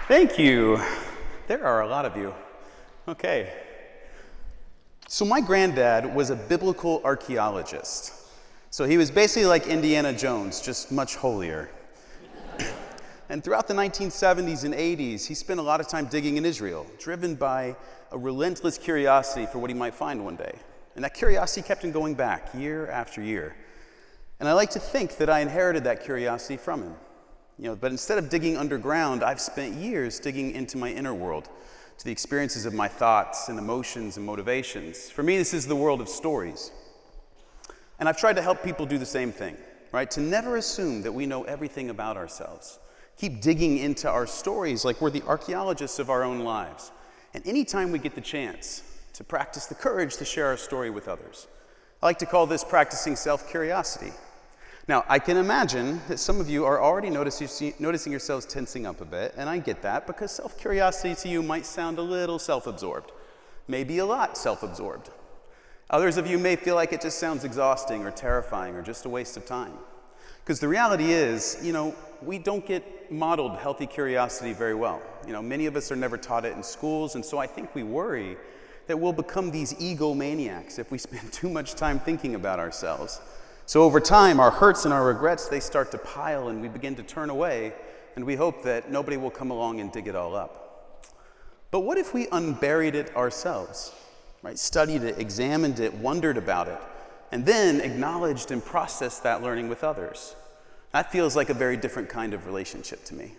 Thank you. There are a lot of you. Okay. So my granddad was a biblical archaeologist. So he was basically like Indiana Jones, just much holier. And throughout the 1970s and 80s, he spent a lot of time digging in Israel, driven by a relentless curiosity for what he might find one day. And that curiosity kept him going back year after year. And I like to think that I inherited that curiosity from him. But instead of digging underground, I've spent years digging into my inner world, to the experiences of my thoughts and emotions and motivations. For me, this is the world of stories. And I've tried to help people do the same thing, right? To never assume that we know everything about ourselves. Keep digging into our stories like we're the archaeologists of our own lives. And anytime we get the chance to practice the courage to share our story with others. I like to call this practicing self-curiosity. Now, I can imagine that some of you are already noticing yourselves tensing up a bit, and I get that because self-curiosity to you might sound a little self-absorbed, maybe a lot self-absorbed. Others of you may feel like it just sounds exhausting or terrifying or just a waste of time. Because the reality is, we don't get modeled healthy curiosity very well. Many of us are never taught it in schools, and so I think we worry that we'll become these egomaniacs if we spend too much time thinking about ourselves. So over time, our hurts and our regrets, they start to pile and we begin to turn away, and we hope that nobody will come along and dig it all up. But what if we unburied it ourselves, right? Studied it, examined it, wondered about it, and then acknowledged and processed that learning with others? That feels like a very different kind of relationship to me.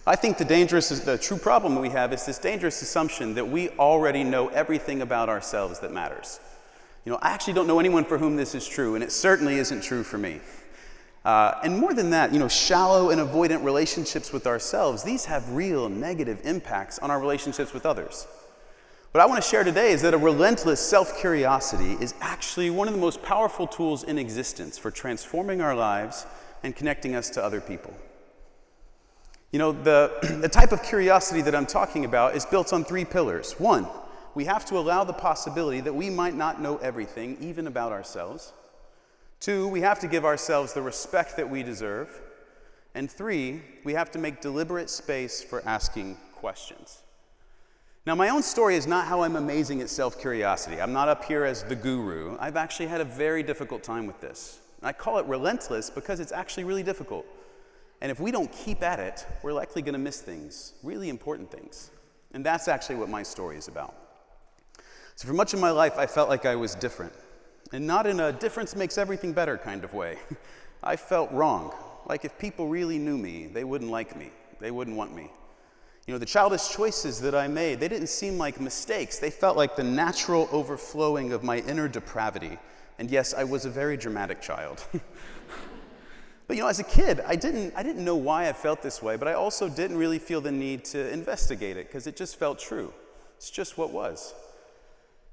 I think the true problem that we have is this dangerous assumption that we already know everything about ourselves that matters. I actually don't know anyone for whom this is true, and it certainly isn't true for me. And more than that, shallow and avoidant relationships with ourselves, these have real negative impacts on our relationships with others. What I want to share today is that a relentless self-curiosity is actually one of the most powerful tools in existence for transforming our lives and connecting us to other people. The type of curiosity that I'm talking about is built on 3 pillars. 1, we have to allow the possibility that we might not know everything, even about ourselves. 2, we have to give ourselves the respect that we deserve. And 3, we have to make deliberate space for asking questions. Now, my own story is not how I'm amazing at self-curiosity. I'm not up here as the guru. I've actually had a very difficult time with this. I call it relentless because it's actually really difficult. And if we don't keep at it, we're likely going to miss things, really important things. And that's actually what my story is about. So for much of my life, I felt like I was different. And not in a difference makes everything better kind of way. I felt wrong. Like if people really knew me, they wouldn't like me. They wouldn't want me. The childish choices that I made, they didn't seem like mistakes. They felt like the natural overflowing of my inner depravity. And yes, I was a very dramatic child. But as a kid, I didn't know why I felt this way, but I also didn't really feel the need to investigate it because it just felt true. It's just what was.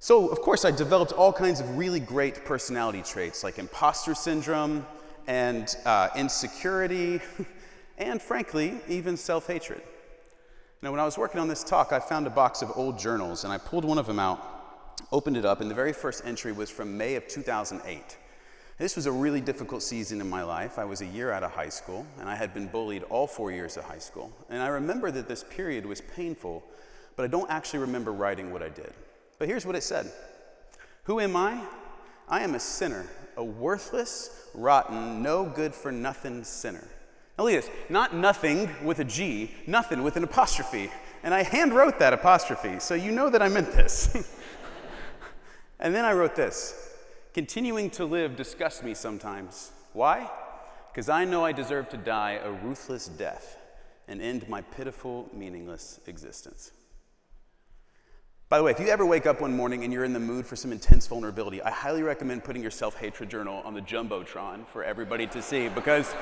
So, of course, I developed all kinds of really great personality traits like imposter syndrome and insecurity and, frankly, even self-hatred. When I was working on this talk, I found a box of old journals and I pulled one of them out, opened it up, and the very first entry was from May of 2008. This was a really difficult season in my life. I was a year out of high school, and I had been bullied all 4 years of high school. And I remember that this period was painful, but I don't actually remember writing what I did. But here's what it said. Who am I? I am a sinner, a worthless, rotten, no good for nothing sinner. Now look at this, not nothing with a G, nothing with an apostrophe. And I hand wrote that apostrophe, so you know that I meant this. And then I wrote this. Continuing to live disgusts me sometimes. Why? Because I know I deserve to die a ruthless death and end my pitiful, meaningless existence. By the way, if you ever wake up one morning and you're in the mood for some intense vulnerability, I highly recommend putting your self-hatred journal on the Jumbotron for everybody to see because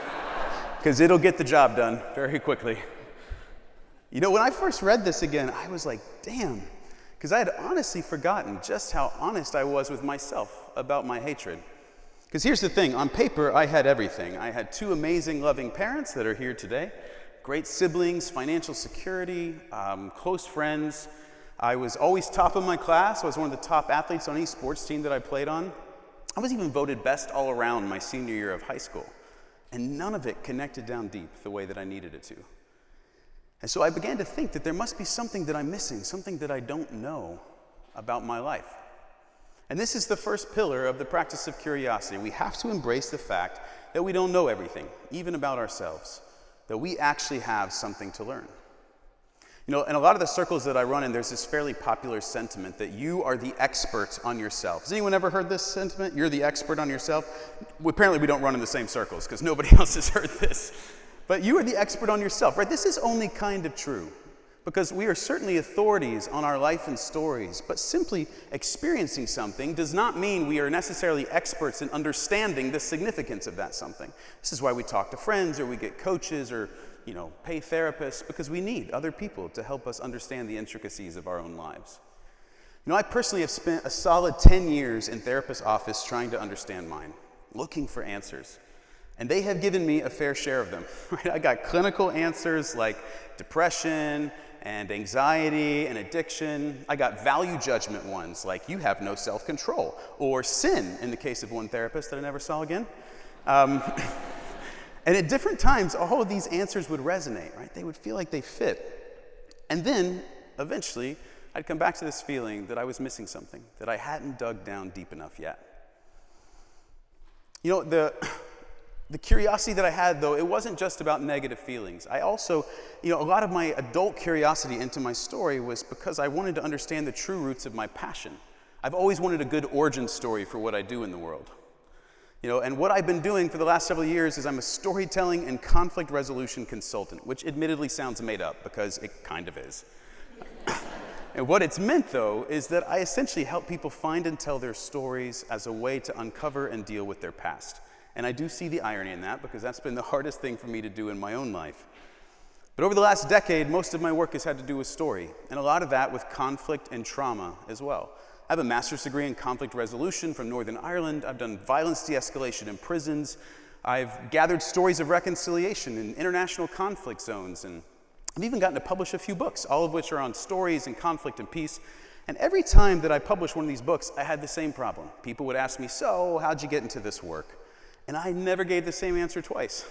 it'll get the job done very quickly. When I first read this again, I was like, damn. because I had honestly forgotten just how honest I was with myself about my hatred. Because here's the thing, on paper, I had everything. I had 2 amazing, loving parents that are here today, great siblings, financial security, close friends. I was always top of my class. I was one of the top athletes on any sports team that I played on. I was even voted best all around my senior year of high school. And none of it connected down deep the way that I needed it to. And so I began to think that there must be something that I'm missing, something that I don't know about my life. And this is the first pillar of the practice of curiosity. We have to embrace the fact that we don't know everything, even about ourselves, that we actually have something to learn. You know, in a lot of the circles that I run in, there's this fairly popular sentiment that you are the expert on yourself. Has anyone ever heard this sentiment? You're the expert on yourself? Apparently we don't run in the same circles because nobody else has heard this. But you are the expert on yourself, right? This is only kind of true because we are certainly authorities on our life and stories, but simply experiencing something does not mean we are necessarily experts in understanding the significance of that something. This is why we talk to friends or we get coaches or pay therapists, because we need other people to help us understand the intricacies of our own lives. I personally have spent a solid 10 years in therapist's office trying to understand mine, looking for answers. And they have given me a fair share of them. Right? I got clinical answers like depression and anxiety and addiction. I got value judgment ones like you have no self-control, or sin in the case of one therapist that I never saw again. And at different times, all of these answers would resonate, right? They would feel like they fit. And then, eventually, I'd come back to this feeling that I was missing something, that I hadn't dug down deep enough yet. The curiosity that I had, though, it wasn't just about negative feelings. I also, a lot of my adult curiosity into my story was because I wanted to understand the true roots of my passion. I've always wanted a good origin story for what I do in the world. And what I've been doing for the last several years is I'm a storytelling and conflict resolution consultant, which admittedly sounds made up because it kind of is. And what it's meant, though, is that I essentially help people find and tell their stories as a way to uncover and deal with their past. And I do see the irony in that because that's been the hardest thing for me to do in my own life. But over the last decade, most of my work has had to do with story, and a lot of that with conflict and trauma as well. I have a master's degree in conflict resolution from Northern Ireland. I've done violence de-escalation in prisons. I've gathered stories of reconciliation in international conflict zones, and I've even gotten to publish a few books, all of which are on stories and conflict and peace. And every time that I published one of these books, I had the same problem. People would ask me, so how'd you get into this work? And I never gave the same answer twice.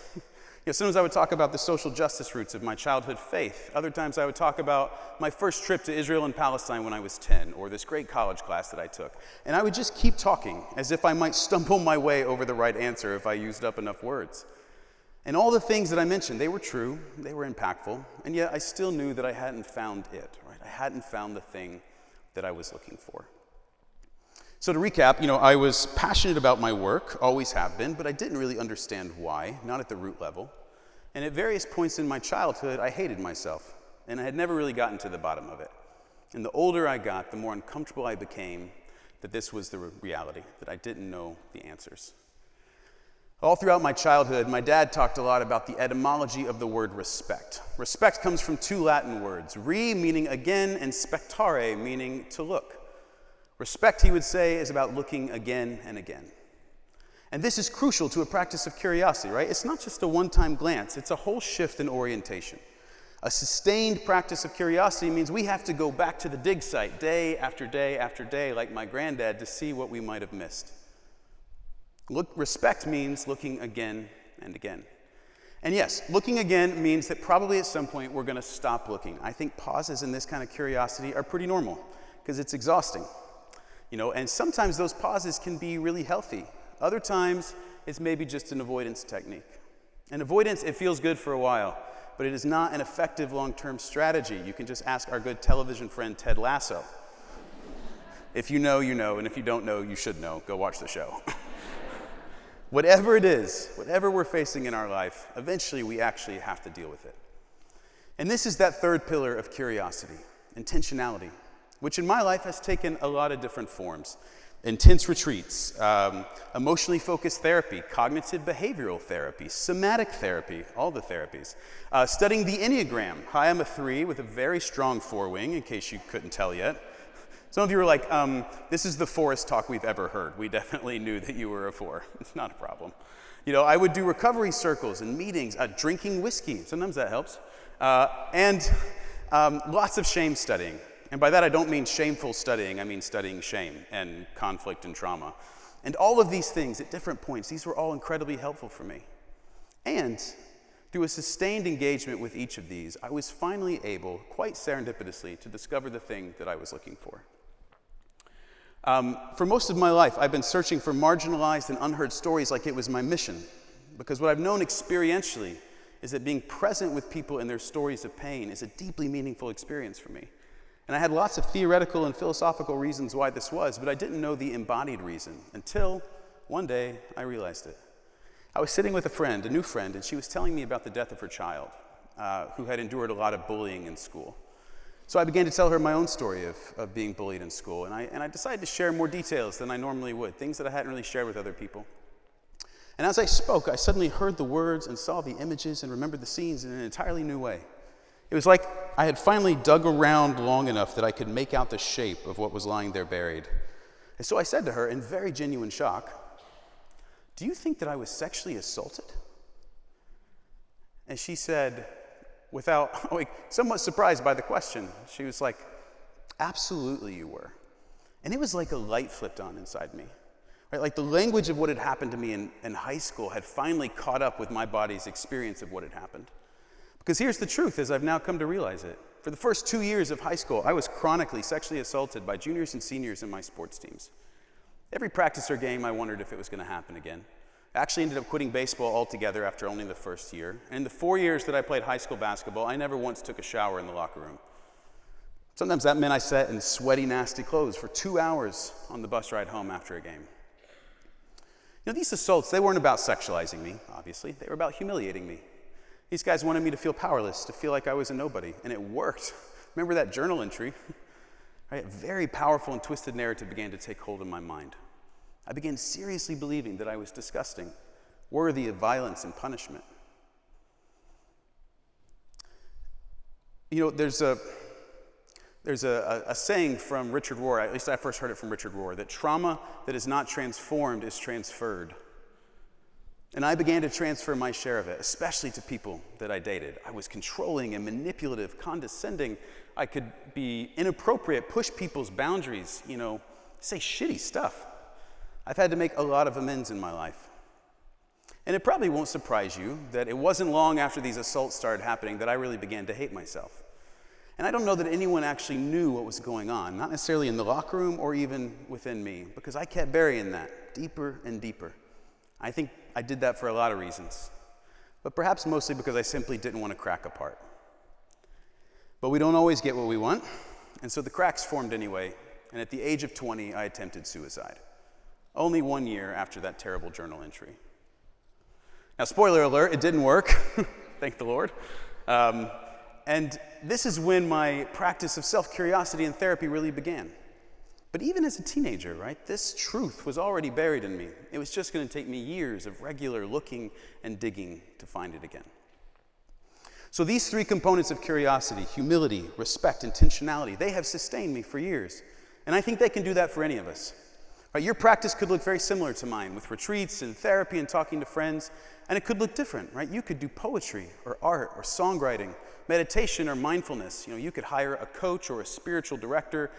Sometimes I would talk about the social justice roots of my childhood faith. Other times I would talk about my first trip to Israel and Palestine when I was 10, or this great college class that I took. And I would just keep talking, as if I might stumble my way over the right answer if I used up enough words. And all the things that I mentioned, they were true, they were impactful, and yet I still knew that I hadn't found it, right? I hadn't found the thing that I was looking for. So to recap, I was passionate about my work, always have been, but I didn't really understand why, not at the root level. And at various points in my childhood, I hated myself, and I had never really gotten to the bottom of it. And the older I got, the more uncomfortable I became that this was the reality, that I didn't know the answers. All throughout my childhood, my dad talked a lot about the etymology of the word respect. Respect comes from 2 Latin words, re meaning again, and spectare meaning to look. Respect, he would say, is about looking again and again. And this is crucial to a practice of curiosity, right? It's not just a one-time glance, it's a whole shift in orientation. A sustained practice of curiosity means we have to go back to the dig site day after day after day, like my granddad, to see what we might have missed. Respect means looking again and again. And yes, looking again means that probably at some point we're going to stop looking. I think pauses in this kind of curiosity are pretty normal because it's exhausting. And sometimes those pauses can be really healthy. Other times, it's maybe just an avoidance technique. And avoidance, it feels good for a while, but it is not an effective long-term strategy. You can just ask our good television friend, Ted Lasso. If you know, you know, and if you don't know, you should know. Go watch the show. Whatever it is, whatever we're facing in our life, eventually we actually have to deal with it. And this is that third pillar of curiosity, intentionality, which in my life has taken a lot of different forms. Intense retreats, emotionally focused therapy, cognitive behavioral therapy, somatic therapy, all the therapies. Studying the Enneagram. Hi, I'm a 3 with a very strong 4 wing, in case you couldn't tell yet. Some of you were like, this is the 4th talk we've ever heard. We definitely knew that you were a 4. It's not a problem. You know, I would do recovery circles and meetings, drinking whiskey. Sometimes that helps. And lots of shame studying. And by that, I don't mean shameful studying. I mean studying shame and conflict and trauma. And all of these things at different points, these were all incredibly helpful for me. And through a sustained engagement with each of these, I was finally able, quite serendipitously, to discover the thing that I was looking for. For most of my life, I've been searching for marginalized and unheard stories like it was my mission. Because what I've known experientially is that being present with people in their stories of pain is a deeply meaningful experience for me. And I had lots of theoretical and philosophical reasons why this was, but I didn't know the embodied reason until one day I realized it. I was sitting with a friend, a new friend, and she was telling me about the death of her child, who had endured a lot of bullying in school. So I began to tell her my own story of being bullied in school, and I decided to share more details than I normally would, things that I hadn't really shared with other people. And as I spoke, I suddenly heard the words and saw the images and remembered the scenes in an entirely new way. It was like I had finally dug around long enough that I could make out the shape of what was lying there buried. And so I said to her, in very genuine shock, "Do you think that I was sexually assaulted?" And she said, somewhat surprised by the question, she was like, "Absolutely you were." And it was like a light flipped on inside me. Right? Like the language of what had happened to me in high school had finally caught up with my body's experience of what had happened. Because here's the truth, as I've now come to realize it. For the first 2 years of high school, I was chronically sexually assaulted by juniors and seniors in my sports teams. Every practice or game, I wondered if it was going to happen again. I actually ended up quitting baseball altogether after only the first year. And in the 4 years that I played high school basketball, I never once took a shower in the locker room. Sometimes that meant I sat in sweaty, nasty clothes for 2 hours on the bus ride home after a game. You know, these assaults, they weren't about sexualizing me, obviously. They were about humiliating me. These guys wanted me to feel powerless, to feel like I was a nobody, and it worked. Remember that journal entry? Right? A very powerful and twisted narrative began to take hold of my mind. I began seriously believing that I was disgusting, worthy of violence and punishment. You know, there's a saying from Richard Rohr, at least I first heard it from Richard Rohr, that trauma that is not transformed is transferred. And I began to transfer my share of it, especially to people that I dated. I was controlling and manipulative, condescending. I could be inappropriate, push people's boundaries, say shitty stuff. I've had to make a lot of amends in my life. And it probably won't surprise you that it wasn't long after these assaults started happening that I really began to hate myself. And I don't know that anyone actually knew what was going on, not necessarily in the locker room or even within me, because I kept burying that deeper and deeper. I think I did that for a lot of reasons, but perhaps mostly because I simply didn't want to crack apart. But we don't always get what we want, and so the cracks formed anyway, and at the age of 20, I attempted suicide. Only 1 year after that terrible journal entry. Now, spoiler alert, it didn't work, thank the Lord. And this is when my practice of self-curiosity and therapy really began. But even as a teenager, right, this truth was already buried in me. It was just going to take me years of regular looking and digging to find it again. So these 3 components of curiosity, humility, respect, intentionality, they have sustained me for years. And I think they can do that for any of us. Right, your practice could look very similar to mine, with retreats and therapy and talking to friends, and it could look different, right? You could do poetry or art or songwriting, meditation or mindfulness. You could hire a coach or a spiritual director.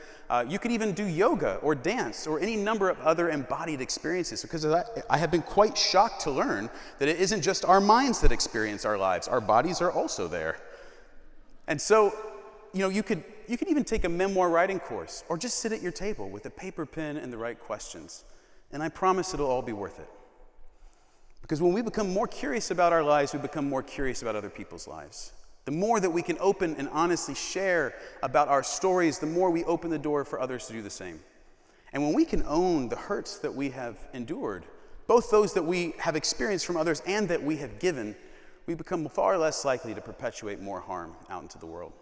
You could even do yoga or dance or any number of other embodied experiences, because I have been quite shocked to learn that it isn't just our minds that experience our lives. Our bodies are also there. And so, you could even take a memoir writing course or just sit at your table with a paper, pen, and the right questions. And I promise it'll all be worth it. Because when we become more curious about our lives, we become more curious about other people's lives. The more that we can open and honestly share about our stories, the more we open the door for others to do the same. And when we can own the hurts that we have endured, both those that we have experienced from others and that we have given, we become far less likely to perpetuate more harm out into the world.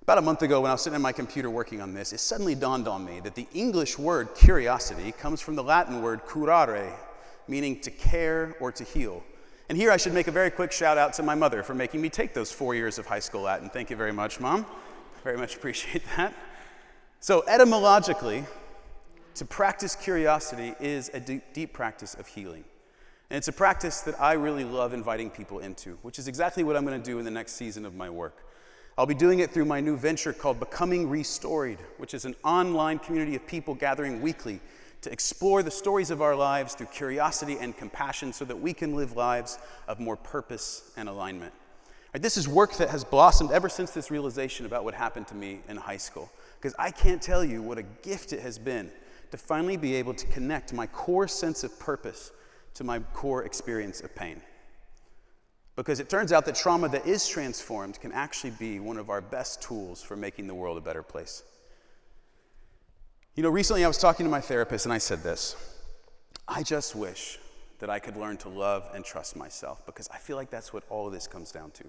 About a month ago, when I was sitting at my computer working on this, it suddenly dawned on me that the English word curiosity comes from the Latin word curare, meaning to care or to heal. And here I should make a very quick shout out to my mother for making me take those 4 years of high school Latin. Thank you very much, Mom. Very much appreciate that. So etymologically, to practice curiosity is a deep practice of healing. And it's a practice that I really love inviting people into, which is exactly what I'm going to do in the next season of my work. I'll be doing it through my new venture called Becoming Restoried, which is an online community of people gathering weekly to explore the stories of our lives through curiosity and compassion so that we can live lives of more purpose and alignment. This is work that has blossomed ever since this realization about what happened to me in high school. Because I can't tell you what a gift it has been to finally be able to connect my core sense of purpose to my core experience of pain. Because it turns out that trauma that is transformed can actually be one of our best tools for making the world a better place. Recently I was talking to my therapist and I said this: I just wish that I could learn to love and trust myself, because I feel like that's what all of this comes down to.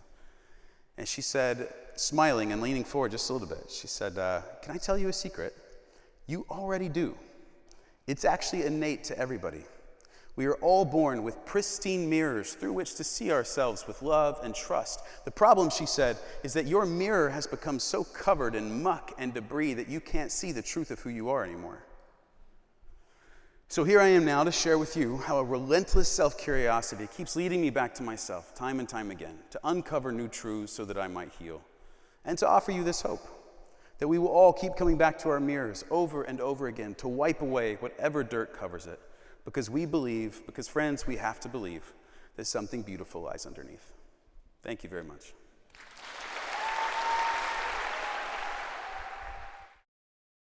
And she said, smiling and leaning forward just a little bit, she said, can I tell you a secret? You already do. It's actually innate to everybody. We are all born with pristine mirrors through which to see ourselves with love and trust. The problem, she said, is that your mirror has become so covered in muck and debris that you can't see the truth of who you are anymore. So here I am now to share with you how a relentless self-curiosity keeps leading me back to myself time and time again, to uncover new truths so that I might heal, and to offer you this hope that we will all keep coming back to our mirrors over and over again to wipe away whatever dirt covers it. Because we believe, because friends, we have to believe that something beautiful lies underneath. Thank you very much.